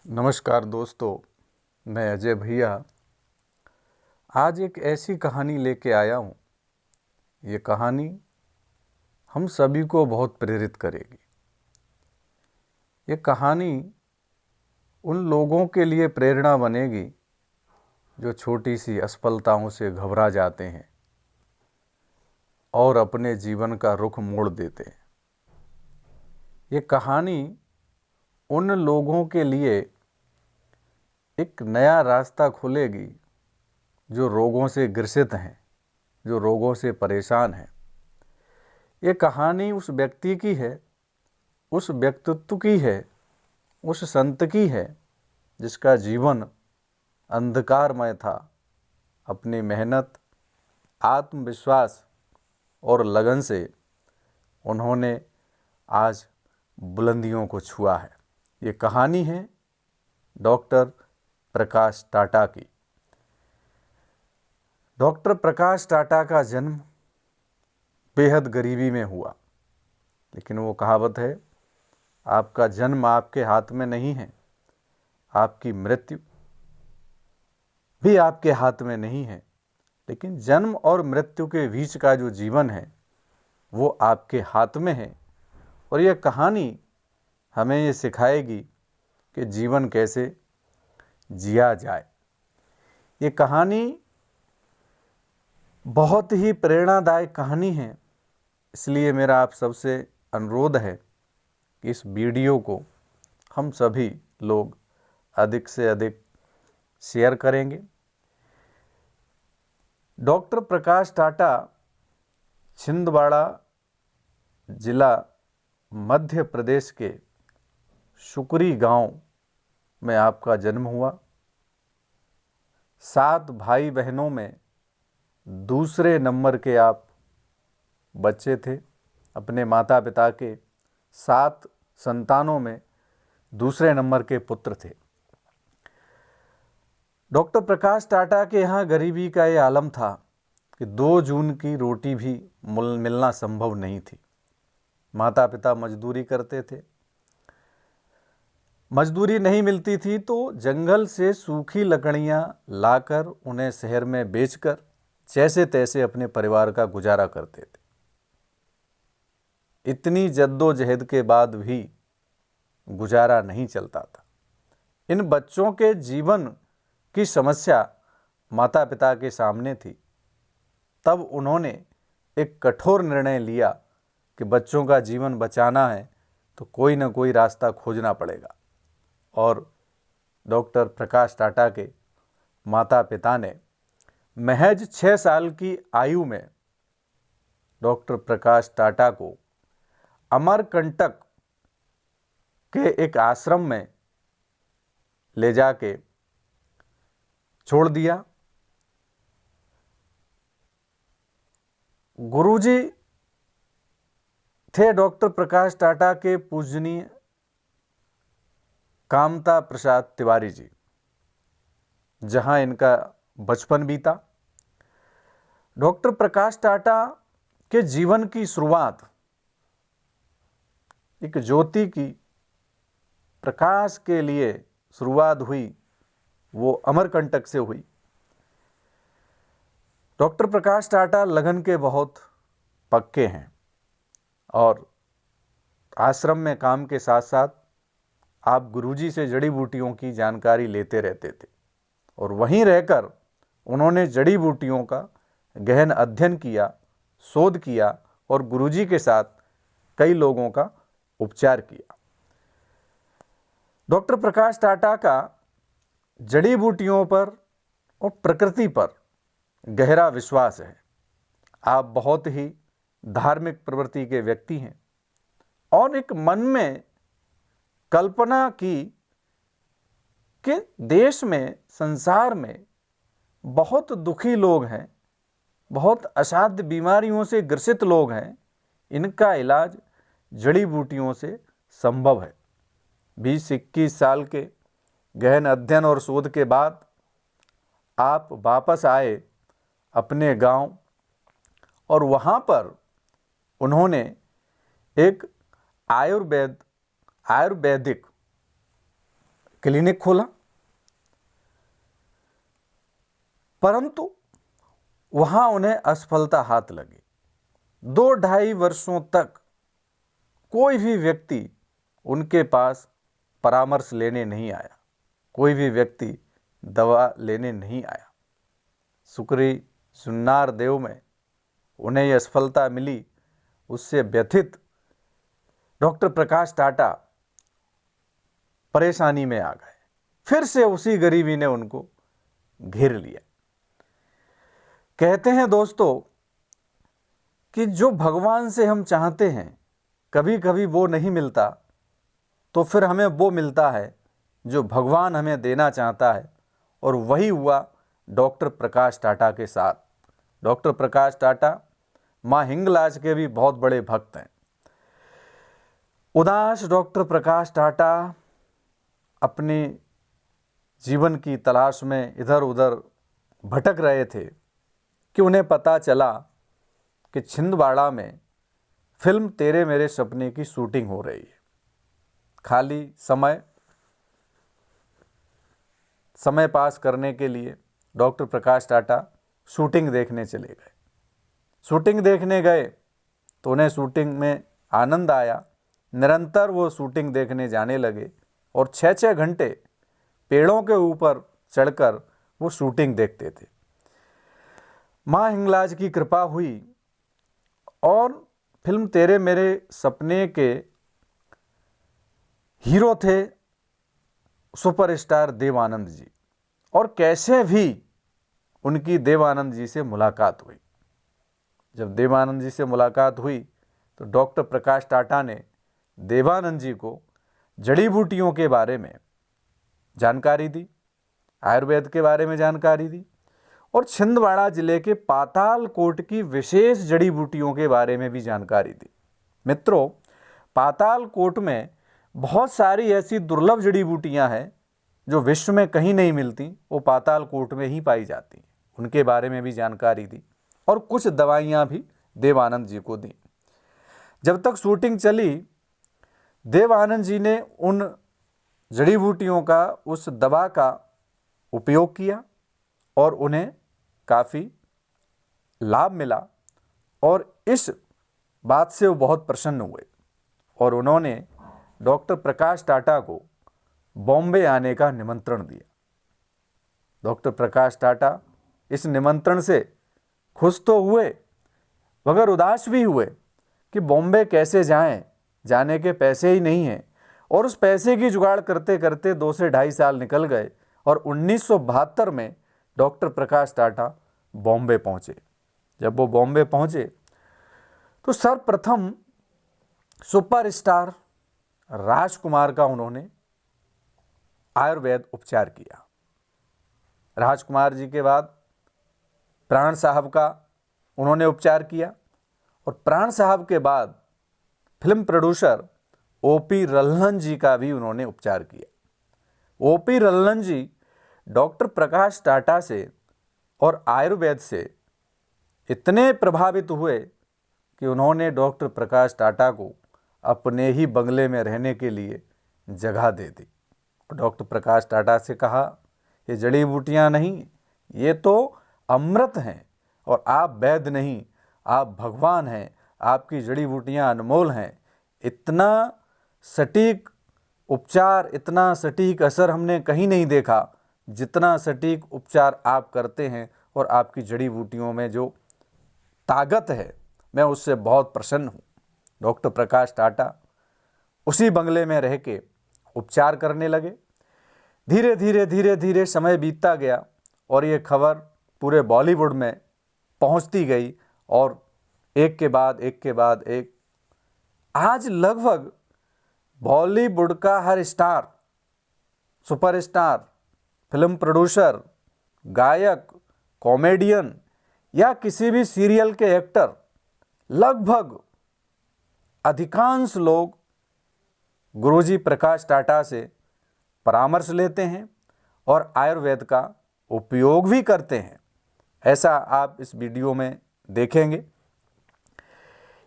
नमस्कार दोस्तों, मैं अजय भैया आज एक ऐसी कहानी लेके आया हूँ। ये कहानी हम सभी को बहुत प्रेरित करेगी। ये कहानी उन लोगों के लिए प्रेरणा बनेगी जो छोटी सी असफलताओं से घबरा जाते हैं और अपने जीवन का रुख मोड़ देते हैं। ये कहानी उन लोगों के लिए एक नया रास्ता खोलेगी जो रोगों से ग्रसित हैं, जो रोगों से परेशान हैं। ये कहानी उस व्यक्ति की है, उस व्यक्तित्व की है, उस संत की है जिसका जीवन अंधकारमय था। अपनी मेहनत, आत्मविश्वास और लगन से उन्होंने आज बुलंदियों को छुआ है। ये कहानी है डॉक्टर प्रकाश टाटा की। डॉक्टर प्रकाश टाटा का जन्म बेहद गरीबी में हुआ, लेकिन वो कहावत है, आपका जन्म आपके हाथ में नहीं है, आपकी मृत्यु भी आपके हाथ में नहीं है, लेकिन जन्म और मृत्यु के बीच का जो जीवन है वो आपके हाथ में है। और यह कहानी हमें ये सिखाएगी कि जीवन कैसे जिया जाए। ये कहानी बहुत ही प्रेरणादायक कहानी है, इसलिए मेरा आप सबसे अनुरोध है कि इस वीडियो को हम सभी लोग अधिक से अधिक शेयर करेंगे। डॉक्टर प्रकाश टाटा छिंदवाड़ा जिला मध्य प्रदेश के शुक्री गांव में आपका जन्म हुआ। 7 भाई बहनों में दूसरे नंबर के आप बच्चे थे। अपने माता पिता के 7 संतानों में दूसरे नंबर के पुत्र थे। डॉक्टर प्रकाश टाटा के यहाँ गरीबी का ये आलम था कि 2 जून की रोटी भी मिलना संभव नहीं थी। माता पिता मजदूरी करते थे, मजदूरी नहीं मिलती थी तो जंगल से सूखी लकड़ियाँ लाकर उन्हें शहर में बेचकर जैसे तैसे अपने परिवार का गुजारा करते थे। इतनी जद्दोजहद के बाद भी गुजारा नहीं चलता था। इन बच्चों के जीवन की समस्या माता पिता के सामने थी। तब उन्होंने एक कठोर निर्णय लिया कि बच्चों का जीवन बचाना है तो कोई ना कोई रास्ता खोजना पड़ेगा। और डॉक्टर प्रकाश टाटा के माता पिता ने महज 6 साल की आयु में डॉक्टर प्रकाश टाटा को अमरकंटक के एक आश्रम में ले जाके छोड़ दिया। गुरुजी थे डॉक्टर प्रकाश टाटा के पूजनीय कामता प्रसाद तिवारी जी, जहां इनका बचपन बीता। डॉक्टर प्रकाश टाटा के जीवन की शुरुआत एक ज्योति की प्रकाश के लिए शुरुआत हुई, वो अमरकंटक से हुई। डॉक्टर प्रकाश टाटा लगन के बहुत पक्के हैं और आश्रम में काम के साथ साथ आप गुरुजी से जड़ी बूटियों की जानकारी लेते रहते थे और वहीं रहकर उन्होंने जड़ी बूटियों का गहन अध्ययन किया, शोध किया और गुरुजी के साथ कई लोगों का उपचार किया। डॉक्टर प्रकाश टाटा का जड़ी बूटियों पर और प्रकृति पर गहरा विश्वास है। आप बहुत ही धार्मिक प्रवृत्ति के व्यक्ति हैं और एक मन में कल्पना की कि देश में, संसार में बहुत दुखी लोग हैं, बहुत असाध्य बीमारियों से ग्रसित लोग हैं, इनका इलाज जड़ी बूटियों से संभव है। 20-21 साल के गहन अध्ययन और शोध के बाद आप वापस आए अपने गांव और वहां पर उन्होंने एक आयुर्वेदिक क्लिनिक खोला, परंतु वहां उन्हें असफलता हाथ लगी। 2-2.5 वर्षों तक कोई भी व्यक्ति उनके पास परामर्श लेने नहीं आया, कोई भी व्यक्ति दवा लेने नहीं आया। शुक्री सुन्नार देव में उन्हें यह असफलता मिली, उससे व्यथित डॉक्टर प्रकाश टाटा परेशानी में आ गए। फिर से उसी गरीबी ने उनको घेर लिया। कहते हैं दोस्तों कि जो भगवान से हम चाहते हैं कभी कभी वो नहीं मिलता, तो फिर हमें वो मिलता है जो भगवान हमें देना चाहता है। और वही हुआ डॉक्टर प्रकाश टाटा के साथ। डॉक्टर प्रकाश टाटा माँ हिंगलाज के भी बहुत बड़े भक्त हैं। उदास डॉक्टर प्रकाश टाटा अपने जीवन की तलाश में इधर उधर भटक रहे थे कि उन्हें पता चला कि छिंदवाड़ा में फिल्म तेरे मेरे सपने की शूटिंग हो रही है। खाली समय पास करने के लिए डॉक्टर प्रकाश टाटा शूटिंग देखने चले गए। शूटिंग देखने गए तो उन्हें शूटिंग में आनंद आया। निरंतर वो शूटिंग देखने जाने लगे और 6-6 घंटे पेड़ों के ऊपर चढ़कर वो शूटिंग देखते थे। माँ हिंगलाज की कृपा हुई और फिल्म तेरे मेरे सपने के हीरो थे सुपरस्टार देव आनंद जी, और कैसे भी उनकी देव आनंद जी से मुलाकात हुई। जब देव आनंद जी से मुलाकात हुई तो डॉक्टर प्रकाश टाटा ने देवानंद जी को जड़ी बूटियों के बारे में जानकारी दी, आयुर्वेद के बारे में जानकारी दी, और छिंदवाड़ा जिले के पातालकोट की विशेष जड़ी बूटियों के बारे में भी जानकारी दी। मित्रों, पातालकोट में बहुत सारी ऐसी दुर्लभ जड़ी बूटियां हैं जो विश्व में कहीं नहीं मिलती, वो पातालकोट में ही पाई जाती हैं। उनके बारे में भी जानकारी दी और कुछ दवाइयां भी देवानंद जी को दी। जब तक शूटिंग चली, देवानंद जी ने उन जड़ी बूटियों का, उस दवा का उपयोग किया और उन्हें काफ़ी लाभ मिला, और इस बात से वो बहुत प्रसन्न हुए और उन्होंने डॉक्टर प्रकाश टाटा को बॉम्बे आने का निमंत्रण दिया। डॉक्टर प्रकाश टाटा इस निमंत्रण से खुश तो हुए मगर उदास भी हुए कि बॉम्बे कैसे जाएं, जाने के पैसे ही नहीं हैं। और उस पैसे की जुगाड़ करते करते 2 से 2.5 साल निकल गए और 1972 में डॉक्टर प्रकाश टाटा बॉम्बे पहुंचे। जब वो बॉम्बे पहुंचे तो सर्वप्रथम सुपरस्टार राजकुमार का उन्होंने आयुर्वेद उपचार किया। राजकुमार जी के बाद प्राण साहब का उन्होंने उपचार किया और प्राण साहब के बाद फिल्म प्रोड्यूसर ओपी रल्हन जी का भी उन्होंने उपचार किया। ओपी रल्हन जी डॉक्टर प्रकाश टाटा से और आयुर्वेद से इतने प्रभावित हुए कि उन्होंने डॉक्टर प्रकाश टाटा को अपने ही बंगले में रहने के लिए जगह दे दी। डॉक्टर प्रकाश टाटा से कहा, ये जड़ी बूटियां नहीं, ये तो अमृत हैं और आप वैद्य नहीं, आप भगवान हैं, आपकी जड़ी बूटियां अनमोल हैं। इतना सटीक उपचार, इतना सटीक असर हमने कहीं नहीं देखा जितना सटीक उपचार आप करते हैं, और आपकी जड़ी बूटियों में जो ताकत है मैं उससे बहुत प्रसन्न हूँ। डॉक्टर प्रकाश टाटा उसी बंगले में रह के उपचार करने लगे। धीरे धीरे समय बीतता गया और ये खबर पूरे बॉलीवुड में पहुंचती गई और एक के बाद एक आज लगभग बॉलीवुड का हर स्टार, सुपरस्टार, फिल्म प्रोड्यूसर, गायक, कॉमेडियन या किसी भी सीरियल के एक्टर, लगभग अधिकांश लोग गुरुजी प्रकाश टाटा से परामर्श लेते हैं और आयुर्वेद का उपयोग भी करते हैं। ऐसा आप इस वीडियो में देखेंगे।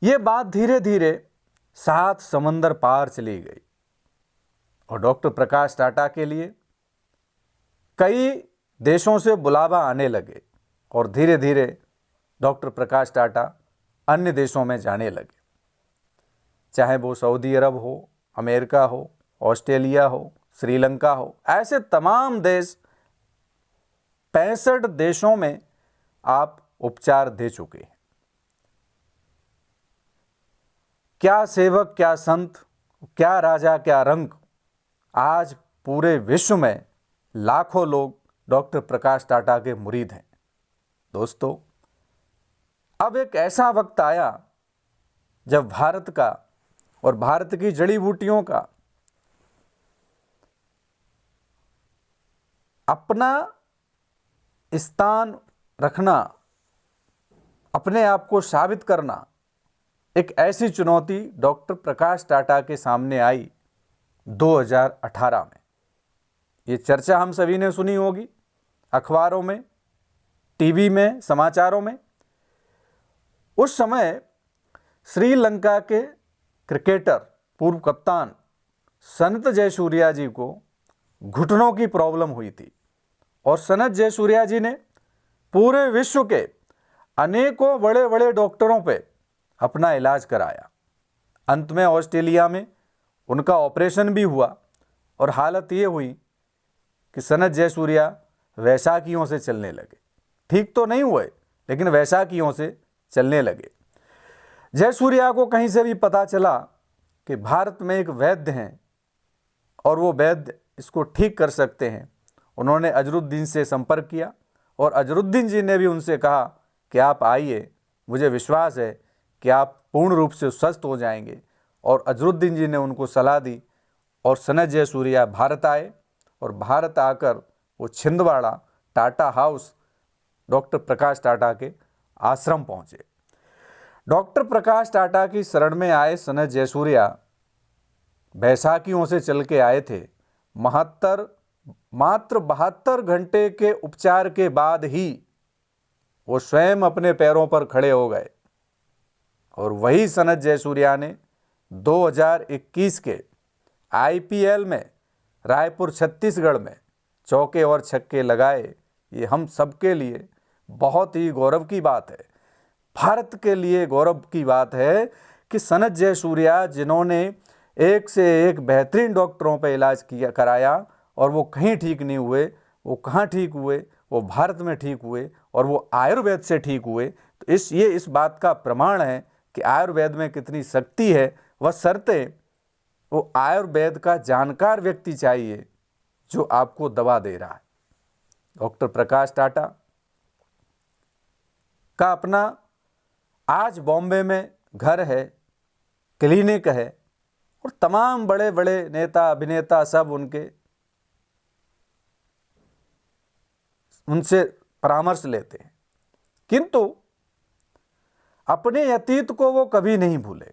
ये बात धीरे धीरे 7 समंदर पार चली गई और डॉक्टर प्रकाश टाटा के लिए कई देशों से बुलावा आने लगे और धीरे धीरे डॉक्टर प्रकाश टाटा अन्य देशों में जाने लगे, चाहे वो सऊदी अरब हो, अमेरिका हो, ऑस्ट्रेलिया हो, श्रीलंका हो, ऐसे तमाम देश 65 देशों में आप उपचार दे चुके हैं। क्या सेवक, क्या संत, क्या राजा, क्या रंक, आज पूरे विश्व में लाखों लोग डॉक्टर प्रकाश टाटा के मुरीद हैं। दोस्तों, अब एक ऐसा वक्त आया जब भारत का और भारत की जड़ी बूटियों का अपना स्थान रखना, अपने आप को साबित करना, एक ऐसी चुनौती डॉक्टर प्रकाश टाटा के सामने आई 2018 में। ये चर्चा हम सभी ने सुनी होगी, अखबारों में, टीवी में, समाचारों में। उस समय श्रीलंका के क्रिकेटर, पूर्व कप्तान सनत जयसूर्या जी को घुटनों की प्रॉब्लम हुई थी और सनत जयसूर्या जी ने पूरे विश्व के अनेकों बड़े बड़े डॉक्टरों पे अपना इलाज कराया। अंत में ऑस्ट्रेलिया में उनका ऑपरेशन भी हुआ और हालत ये हुई कि सनत जयसूर्या वैसाखियों से चलने लगे। ठीक तो नहीं हुए, लेकिन वैसाखियों से चलने लगे। जयसूर्या को कहीं से भी पता चला कि भारत में एक वैद्य हैं और वो वैद्य इसको ठीक कर सकते हैं। उन्होंने अजरुद्दीन से संपर्क किया और अजरुद्दीन जी ने भी उनसे कहा कि आप आइए, मुझे विश्वास है कि आप पूर्ण रूप से स्वस्थ हो जाएंगे। और अजरुद्दीन जी ने उनको सलाह दी और सनत जयसूर्या भारत आए और भारत आकर वो छिंदवाड़ा टाटा हाउस डॉक्टर प्रकाश टाटा के आश्रम पहुँचे। डॉक्टर प्रकाश टाटा की शरण में आए सनत जयसूर्या बैसाखियों से चल के आए थे। मात्र 72 घंटे के उपचार के बाद ही वो स्वयं अपने पैरों पर खड़े हो गए। और वही सनत जयसूर्या ने 2021 के IPL में रायपुर छत्तीसगढ़ में चौके और छक्के लगाए। ये हम सबके लिए बहुत ही गौरव की बात है, भारत के लिए गौरव की बात है कि सनत जयसूर्या, जिन्होंने एक से एक बेहतरीन डॉक्टरों पर इलाज कराया और वो कहीं ठीक नहीं हुए, वो कहाँ ठीक हुए, वो भारत में ठीक हुए और वो आयुर्वेद से ठीक हुए। तो ये इस बात का प्रमाण है कि आयुर्वेद में कितनी शक्ति है। वह शर्ते वो आयुर्वेद का जानकार व्यक्ति चाहिए जो आपको दवा दे रहा है। डॉक्टर प्रकाश टाटा का अपना आज बॉम्बे में घर है, क्लिनिक है और तमाम बड़े बड़े नेता, अभिनेता सब उनसे परामर्श लेते हैं, किंतु अपने अतीत को वो कभी नहीं भूले।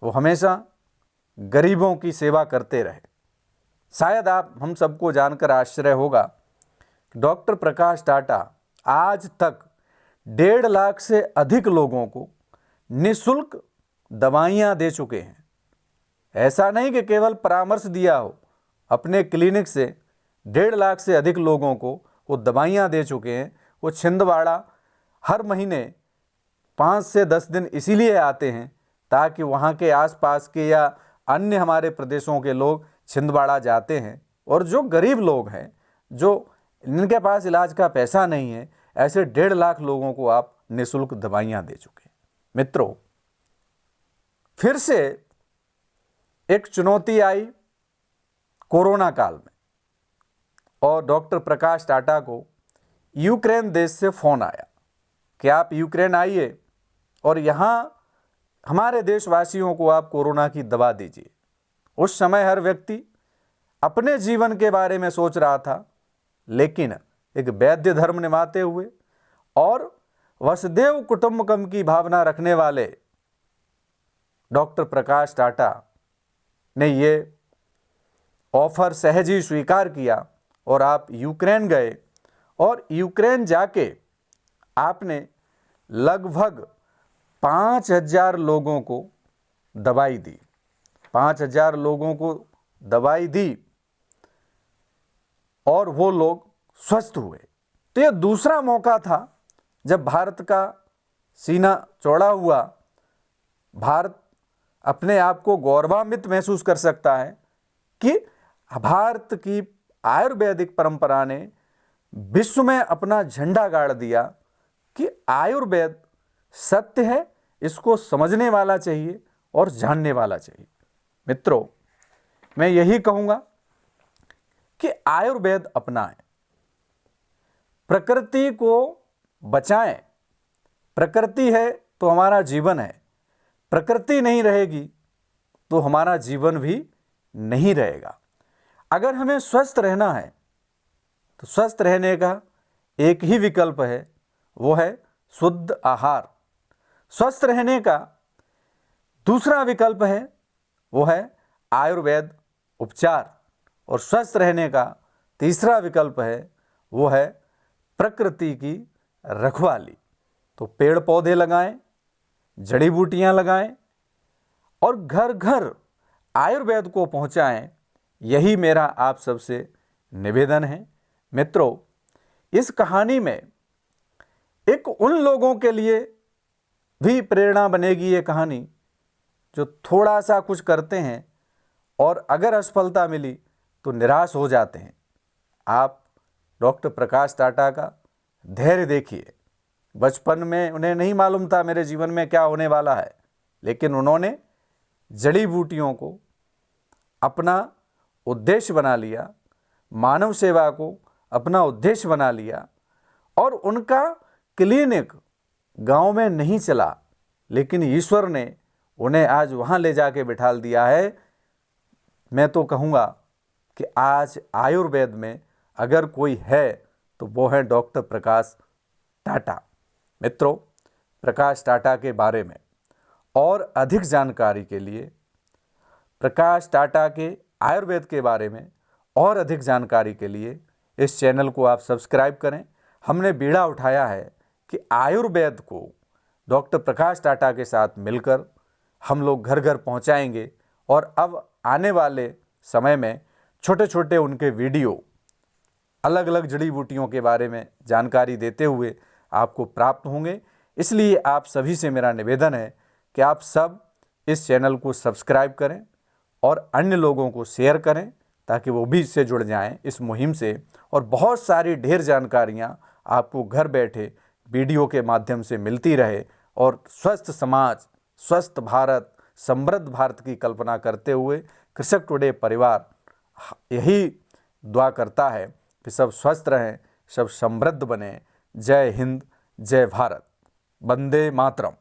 वो हमेशा गरीबों की सेवा करते रहे। शायद हम सबको जानकर आश्चर्य होगा कि डॉक्टर प्रकाश टाटा आज तक 1.5 लाख से अधिक लोगों को निःशुल्क दवाइयाँ दे चुके हैं। ऐसा नहीं कि केवल परामर्श दिया हो, अपने क्लिनिक से 1.5 लाख से अधिक लोगों को वो दवाइयाँ दे चुके हैं। वो छिंदवाड़ा हर महीने 5 से 10 दिन इसीलिए आते हैं ताकि वहाँ के आसपास के या अन्य हमारे प्रदेशों के लोग छिंदवाड़ा जाते हैं और जो गरीब लोग हैं, जो इनके पास इलाज का पैसा नहीं है, ऐसे 1.5 लाख लोगों को आप निःशुल्क दवाइयाँ दे चुके हैं। मित्रों, फिर से एक चुनौती आई कोरोना काल में और डॉक्टर प्रकाश टाटा को यूक्रेन देश से फ़ोन आया कि आप यूक्रेन आइए और यहाँ हमारे देशवासियों को आप कोरोना की दवा दीजिए। उस समय हर व्यक्ति अपने जीवन के बारे में सोच रहा था, लेकिन एक वैद्य धर्म निभाते हुए और वसुधैव कुटुंबकम की भावना रखने वाले डॉक्टर प्रकाश टाटा ने ये ऑफर सहज ही स्वीकार किया और आप यूक्रेन गए और यूक्रेन जाके आपने लगभग 5000 लोगों को दवाई दी। 5,000 लोगों को दवाई दी और वो लोग स्वस्थ हुए। तो यह दूसरा मौका था जब भारत का सीना चौड़ा हुआ, भारत अपने आप को गौरवान्वित महसूस कर सकता है कि भारत की आयुर्वेदिक परंपरा ने विश्व में अपना झंडा गाड़ दिया कि आयुर्वेद सत्य है, इसको समझने वाला चाहिए और जानने वाला चाहिए। मित्रों, मैं यही कहूँगा कि आयुर्वेद अपनाएं, प्रकृति को बचाएं। प्रकृति है तो हमारा जीवन है, प्रकृति नहीं रहेगी तो हमारा जीवन भी नहीं रहेगा। अगर हमें स्वस्थ रहना है तो स्वस्थ रहने का एक ही विकल्प है, वो है शुद्ध आहार। स्वस्थ रहने का दूसरा विकल्प है, वो है आयुर्वेद उपचार। और स्वस्थ रहने का तीसरा विकल्प है, वो है प्रकृति की रखवाली। तो पेड़ पौधे लगाएं, जड़ी बूटियां लगाएं और घर घर आयुर्वेद को पहुंचाएं, यही मेरा आप सबसे निवेदन है। मित्रों, इस कहानी में एक उन लोगों के लिए भी प्रेरणा बनेगी ये कहानी जो थोड़ा सा कुछ करते हैं और अगर असफलता मिली तो निराश हो जाते हैं। आप डॉक्टर प्रकाश टाटा का धैर्य देखिए। बचपन में उन्हें नहीं मालूम था मेरे जीवन में क्या होने वाला है, लेकिन उन्होंने जड़ी बूटियों को अपना उद्देश्य बना लिया, मानव सेवा को अपना उद्देश्य बना लिया और उनका क्लिनिक गांव में नहीं चला, लेकिन ईश्वर ने उन्हें आज वहां ले जाके बिठा दिया है। मैं तो कहूँगा कि आज आयुर्वेद में अगर कोई है तो वो है डॉक्टर प्रकाश टाटा। मित्रों, प्रकाश टाटा के बारे में और अधिक जानकारी के लिए, प्रकाश टाटा के आयुर्वेद के बारे में और अधिक जानकारी के लिए इस चैनल को आप सब्सक्राइब करें। हमने बीड़ा उठाया है कि आयुर्वेद को डॉक्टर प्रकाश टाटा के साथ मिलकर हम लोग घर घर पहुंचाएंगे और अब आने वाले समय में छोटे छोटे उनके वीडियो अलग अलग जड़ी बूटियों के बारे में जानकारी देते हुए आपको प्राप्त होंगे। इसलिए आप सभी से मेरा निवेदन है कि आप सब इस चैनल को सब्सक्राइब करें और अन्य लोगों को शेयर करें ताकि वो भी इससे जुड़ जाएं इस मुहिम से, और बहुत सारी ढेर जानकारियां आपको घर बैठे वीडियो के माध्यम से मिलती रहे और स्वस्थ समाज, स्वस्थ भारत, समृद्ध भारत की कल्पना करते हुए कृषक टुडे परिवार यही दुआ करता है कि सब स्वस्थ रहें, सब समृद्ध बने। जय हिंद, जय भारत, वंदे मातरम।